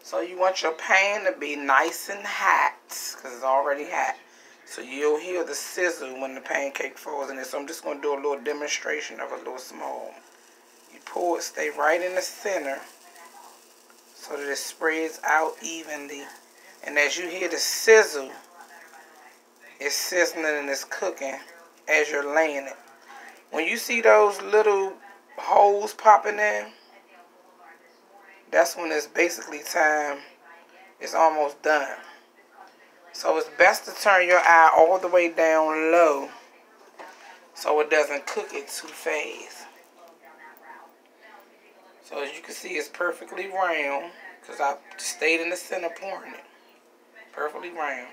So you want your pan to be nice and hot, because it's already hot. So you'll hear the sizzle when the pancake falls in it. So I'm just going to do a little demonstration of a little small. You pour it, stay right in the center so that it spreads out evenly. And as you hear the sizzle, it's sizzling and it's cooking as you're laying it. When you see those little holes popping in, that's when it's basically time. It's almost done. So it's best to turn your eye all the way down low so it doesn't cook it too fast. So as you can see, it's perfectly round because I stayed in the center pouring it. Perfectly round.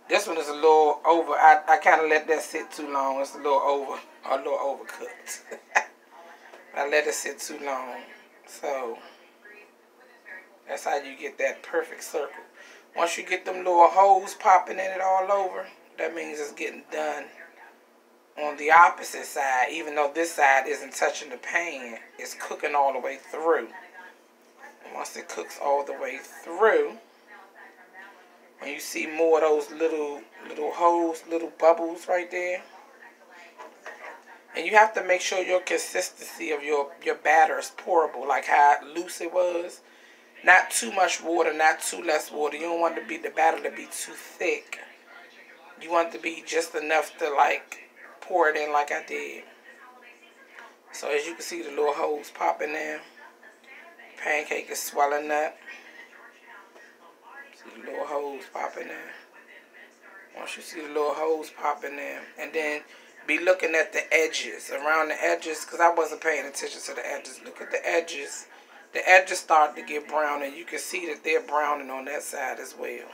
This one is a little over. I kind of let that sit too long. It's a little overcooked. I let it sit too long. So that's how you get that perfect circle. Once you get them little holes popping in it all over, that means it's getting done. On the opposite side, even though this side isn't touching the pan, it's cooking all the way through. And once it cooks all the way through, when you see more of those little holes, little bubbles right there, and you have to make sure your consistency of your batter is pourable, like how loose it was. Not too much water, not too less water. You don't want the batter to be too thick. You want it to be just enough to like pour it in like I did. So as you can see the little holes popping in. Pancake is swelling up. See the little holes popping in. Once you see the little holes popping in, and then be looking at the edges, around the edges, because I wasn't paying attention to the edges. Look at the edges. The edges start to get brown, and you can see that they're browning on that side as well.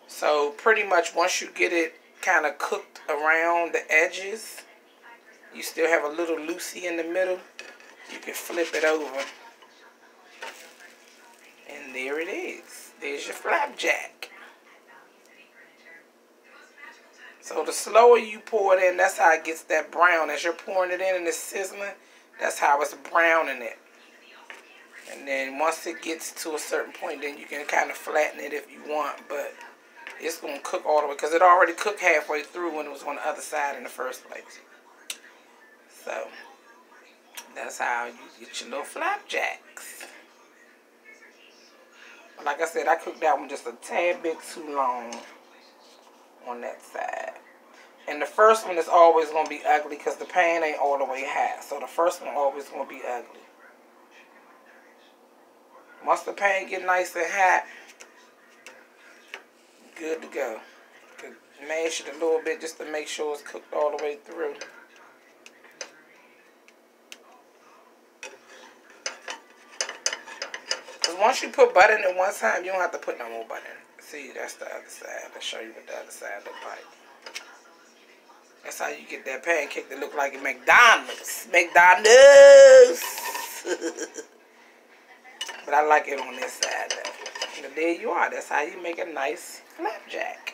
So pretty much once you get it kind of cooked around the edges, you still have a little loosey in the middle, you can flip it over. And there it is. There's your flapjack. So the slower you pour it in, that's how it gets that brown. As you're pouring it in and it's sizzling, that's how it's browning it. And then once it gets to a certain point, then you can kind of flatten it if you want. But it's going to cook all the way because it already cooked halfway through when it was on the other side in the first place. So that's how you get your little flapjacks. But like I said, I cooked that one just a tad bit too long on that side. And the first one is always going to be ugly because the pan ain't all the way hot. So the first one always going to be ugly. Once the pan get nice and hot, good to go. Mash it a little bit just to make sure it's cooked all the way through. Because once you put butter in it one time, you don't have to put no more butter in it. See, that's the other side. Let's show you what the other side look like. That's how you get that pancake that look like a McDonald's. McDonald's! But I like it on this side though. And there you are. That's how you make a nice flapjack.